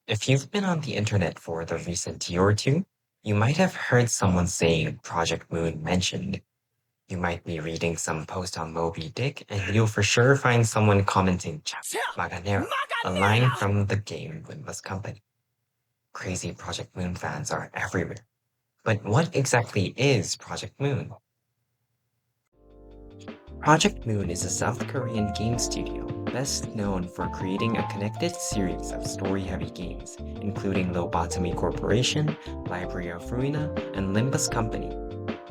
If you've been on the internet for the recent year or two, you might have heard someone saying Project Moon mentioned. You might be reading some post on Moby Dick, and you'll for sure find someone commenting Maganera, a line from the game Limba's Company. Crazy Project Moon fans are everywhere. But what exactly is Project Moon? Project Moon is a South Korean game studio best known for creating a connected series of story-heavy games, including Lobotomy Corporation, Library of Ruina, and Limbus Company.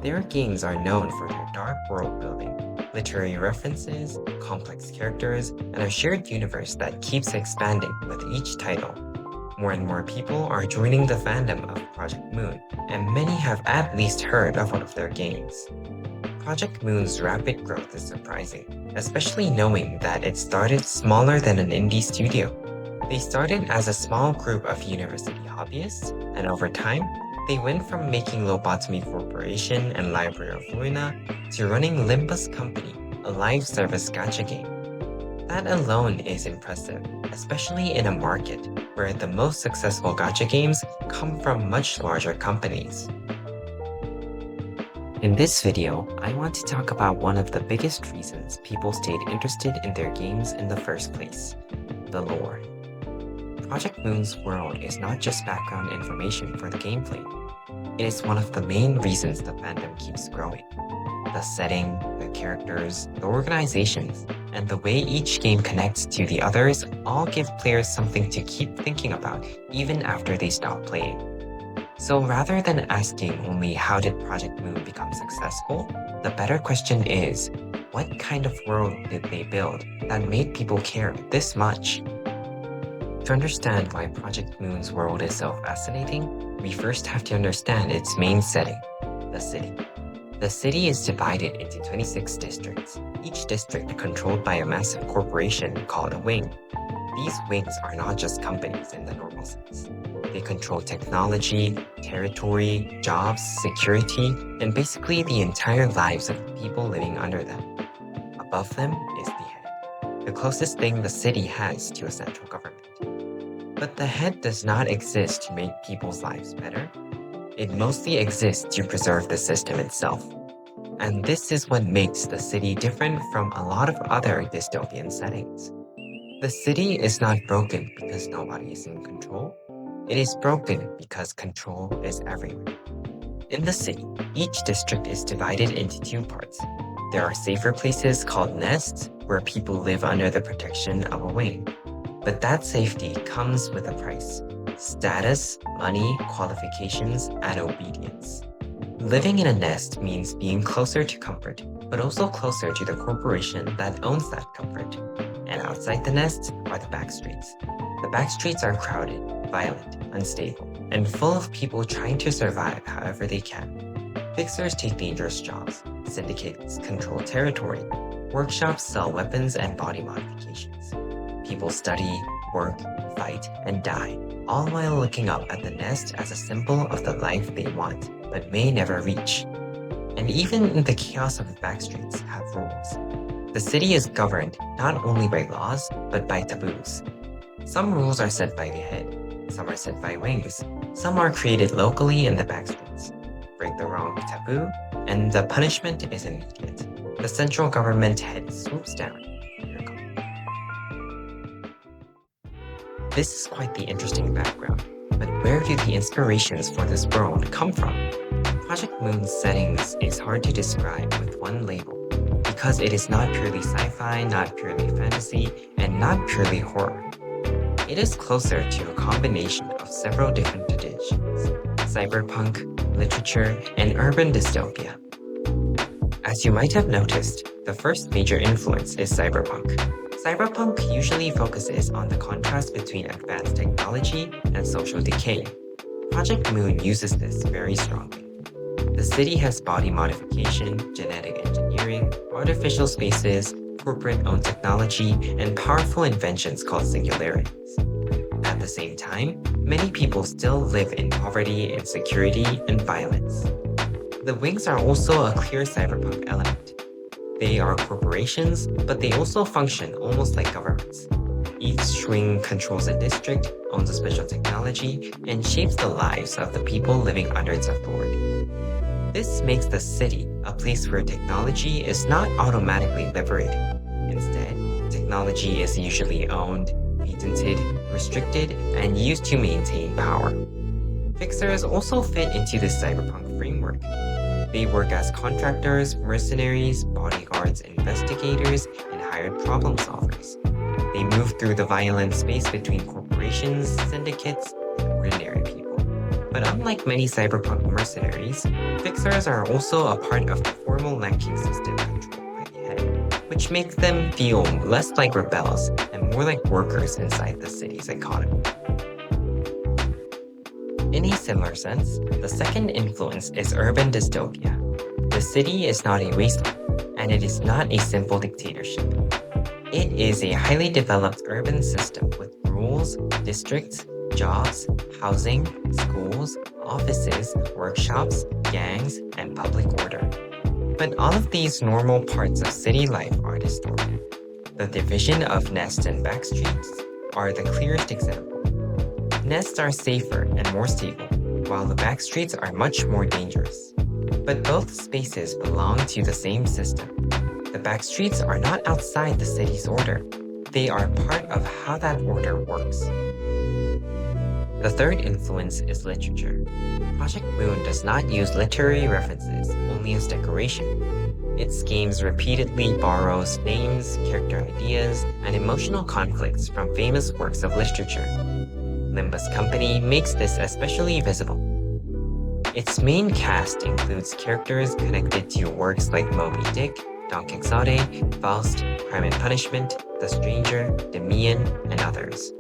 Their games are known for their dark world building, literary references, complex characters, and a shared universe that keeps expanding with each title. More and more people are joining the fandom of Project Moon, and many have at least heard of one of their games. Project Moon's rapid growth is surprising, especially knowing that it started smaller than an indie studio. They started as a small group of university hobbyists, and over time, they went from making Lobotomy Corporation and Library of Ruina to running Limbus Company, a live service gacha game. That alone is impressive, especially in a market where the most successful gacha games come from much larger companies. In this video, I want to talk about one of the biggest reasons people stayed interested in their games in the first place: the lore. Project Moon's world is not just background information for the gameplay. It is one of the main reasons the fandom keeps growing. The setting, the characters, the organizations, and the way each game connects to the others all give players something to keep thinking about even after they stop playing. So rather than asking only how did Project Moon become successful, the better question is, what kind of world did they build that made people care this much? To understand why Project Moon's world is so fascinating, we first have to understand its main setting, the city. The city is divided into 26 districts, each district controlled by a massive corporation called a wing. These wings are not just companies in the normal sense. They control technology, territory, jobs, security, and basically the entire lives of the people living under them. Above them is the head, the closest thing the city has to a central government. But the head does not exist to make people's lives better. It mostly exists to preserve the system itself. And this is what makes the city different from a lot of other dystopian settings. The city is not broken because nobody is in control. It is broken because control is everywhere. In the city, each district is divided into two parts. There are safer places called nests, where people live under the protection of a wing. But that safety comes with a price: status, money, qualifications, and obedience. Living in a nest means being closer to comfort, but also closer to the corporation that owns that comfort. And outside the nest are the back streets. The back streets are crowded, violent, unstable, and full of people trying to survive however they can. Fixers take dangerous jobs, syndicates control territory, workshops sell weapons and body modifications. People study, work, fight, and die, all while looking up at the nest as a symbol of the life they want, but may never reach. And even in the chaos of the backstreets have rules. The city is governed not only by laws, but by taboos. Some rules are set by the head, some are set by wings, some are created locally in the backstreets. Break the wrong taboo, and the punishment is immediate. The central government head swoops down. You're gone. This is quite the interesting background, but where do the inspirations for this world come from? Project Moon's settings is hard to describe with one label, because it is not purely sci-fi, not purely fantasy, and not purely horror. It is closer to a combination of several different traditions: cyberpunk, literature, and urban dystopia. As you might have noticed, the first major influence is cyberpunk. Cyberpunk usually focuses on the contrast between advanced technology and social decay. Project Moon uses this very strongly. The city has body modification, genetic engineering, artificial spaces, corporate-owned technology, and powerful inventions called singularities. At the same time, many people still live in poverty, insecurity, and violence. The wings are also a clear cyberpunk element. They are corporations, but they also function almost like governments. Each wing controls a district, owns a special technology, and shapes the lives of the people living under its authority. This makes the city a place where technology is not automatically liberated. Instead, technology is usually owned, patented, restricted, and used to maintain power. Fixers also fit into this cyberpunk framework. They work as contractors, mercenaries, bodyguards, investigators, and hired problem solvers. They move through the violent space between corporations, syndicates, and ordinary people. But unlike many cyberpunk mercenaries, fixers are also a part of the formal ranking system controlled by the head, which makes them feel less like rebels and more like workers inside the city's economy. In a similar sense, the second influence is urban dystopia. The city is not a wasteland, and it is not a simple dictatorship. It is a highly developed urban system with rules, districts, jobs, housing, schools, offices, workshops, gangs, and public order. But all of these normal parts of city life are distorted. The division of nest and back streets are the clearest example. Nests are safer and more stable, while the back streets are much more dangerous. But both spaces belong to the same system. The back streets are not outside the city's order. They are part of how that order works. The third influence is literature. Project Moon does not use literary references only as decoration. Its games repeatedly borrows names, character ideas, and emotional conflicts from famous works of literature. Limbus Company makes this especially visible. Its main cast includes characters connected to works like Moby Dick, Don Quixote, Faust, Crime and Punishment, The Stranger, Demian, and others.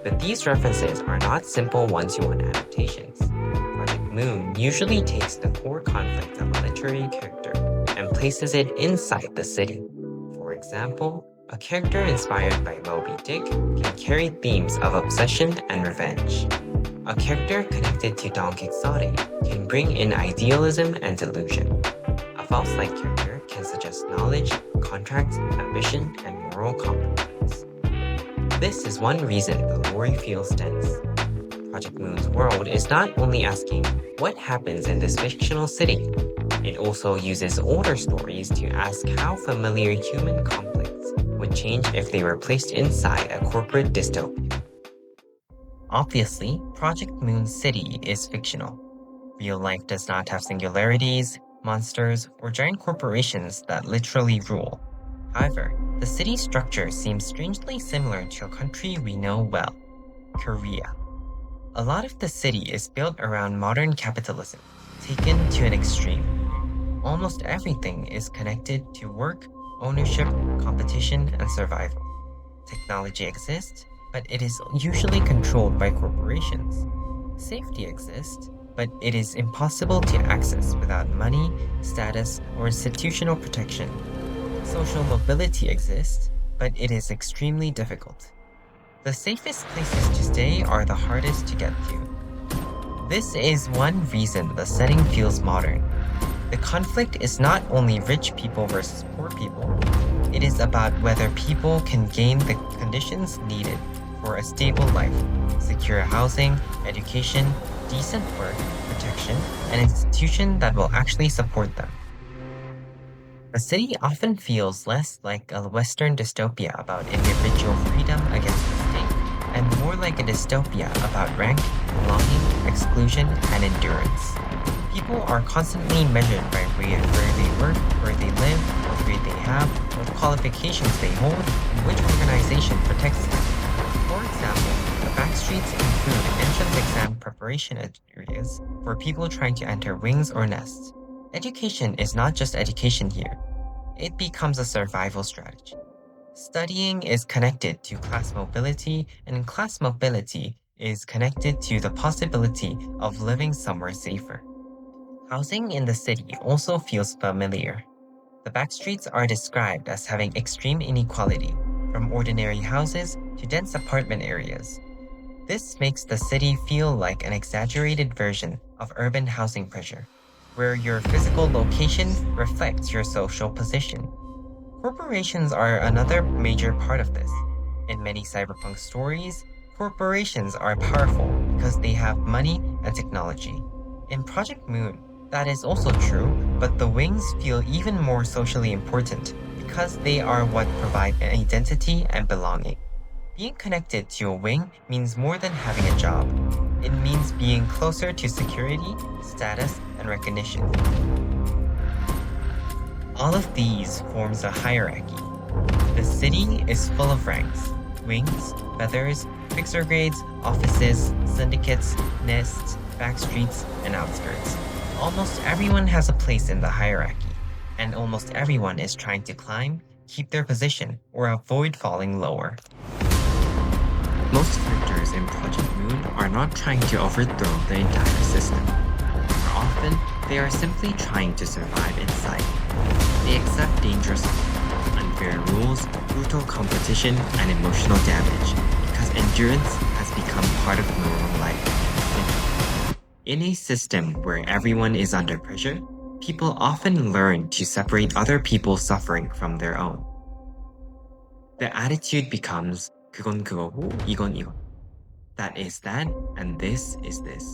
But these references are not simple one-to-one adaptations. Project Moon usually takes the core conflict of a literary character and places it inside the city. For example, a character inspired by Moby Dick can carry themes of obsession and revenge. A character connected to Don Quixote can bring in idealism and delusion. A Faust-like character can suggest knowledge, contract, ambition, and moral compromise. This is one reason the lore feels dense. Project Moon's world is not only asking what happens in this fictional city, it also uses older stories to ask how familiar human conflicts would change if they were placed inside a corporate dystopia. Obviously, Project Moon's city is fictional. Real life does not have singularities, monsters, or giant corporations that literally rule. However, the city structure seems strangely similar to a country we know well, Korea. A lot of the city is built around modern capitalism, taken to an extreme. Almost everything is connected to work, ownership, competition, and survival. Technology exists, but it is usually controlled by corporations. Safety exists, but it is impossible to access without money, status, or institutional protection. Social mobility exists, but it is extremely difficult. The safest places to stay are the hardest to get to. This is one reason the setting feels modern. The conflict is not only rich people versus poor people, it is about whether people can gain the conditions needed for a stable life, secure housing, education, decent work, protection, and institution that will actually support them. The city often feels less like a Western dystopia about individual freedom against the state, and more like a dystopia about rank, belonging, exclusion, and endurance. People are constantly measured by where they work, where they live, what grade they have, what qualifications they hold, and which organization protects them. For example, the back streets include entrance exam preparation areas for people trying to enter wings or nests. Education is not just education here. It becomes a survival strategy. Studying is connected to class mobility, and class mobility is connected to the possibility of living somewhere safer. Housing in the city also feels familiar. The back streets are described as having extreme inequality, from ordinary houses to dense apartment areas. This makes the city feel like an exaggerated version of urban housing pressure, where your physical location reflects your social position. Corporations are another major part of this. In many cyberpunk stories, corporations are powerful because they have money and technology. In Project Moon, that is also true, but the wings feel even more socially important because they are what provide an identity and belonging. Being connected to a wing means more than having a job. It means being closer to security, status, and recognition. All of these forms a hierarchy. The city is full of ranks: wings, feathers, fixer grades, offices, syndicates, nests, backstreets, and outskirts. Almost everyone has a place in the hierarchy, and almost everyone is trying to climb, keep their position, or avoid falling lower. Most characters in Project Moon are not trying to overthrow the entire system. More often, they are simply trying to survive inside. They accept dangerous, unfair rules, brutal competition, and emotional damage because endurance has become part of normal life. In a system where everyone is under pressure, people often learn to separate other people's suffering from their own. The attitude becomes 그건 그거고 이건 이거. That is that, and this is this.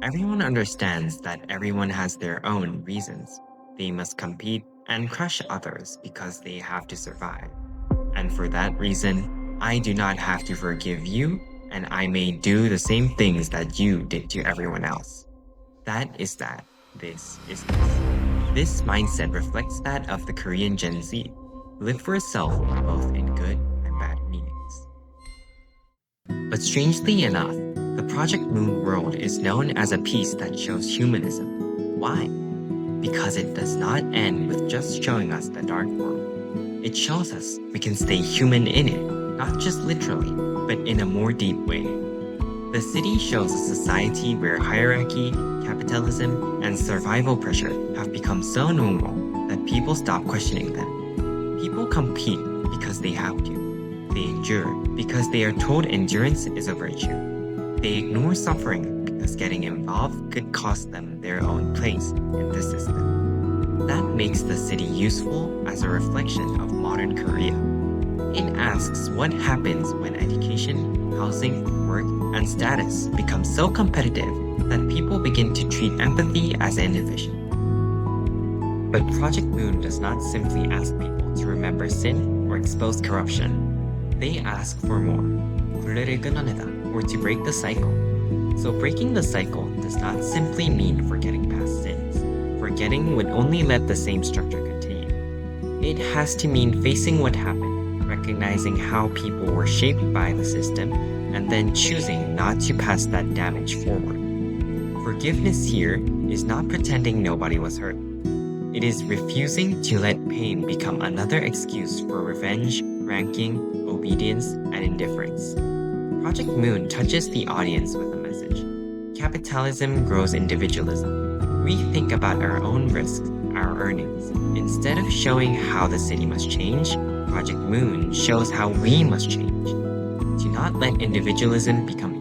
Everyone understands that everyone has their own reasons. They must compete and crush others because they have to survive. And for that reason, I do not have to forgive you, and I may do the same things that you did to everyone else. That is that. This is this. This mindset reflects that of the Korean Gen Z. Live for self both in good and bad meanings. But strangely enough, the Project Moon world is known as a piece that shows humanism. Why? Because it does not end with just showing us the dark world. It shows us we can stay human in it, not just literally, but in a more deep way. The city shows a society where hierarchy, capitalism, and survival pressure have become so normal that people stop questioning them. People compete because they have to. They endure because they are told endurance is a virtue. They ignore suffering because getting involved could cost them their own place in the system. That makes the city useful as a reflection of modern Korea. It asks what happens when education, housing, work, and status become so competitive that people begin to treat empathy as inefficient. But Project Moon does not simply ask people to remember sin or expose corruption. They ask for more, 굴레를 끊어내다, or to break the cycle. So breaking the cycle does not simply mean forgetting past sins. Forgetting would only let the same structure continue. It has to mean facing what happened, recognizing how people were shaped by the system, and then choosing not to pass that damage forward. Forgiveness here is not pretending nobody was hurt. It is refusing to let pain become another excuse for revenge, ranking, obedience, and indifference. Project Moon touches the audience with a message. Capitalism grows individualism. We think about our own risks, our earnings. Instead of showing how the city must change, Project Moon shows how we must change. To not let individualism become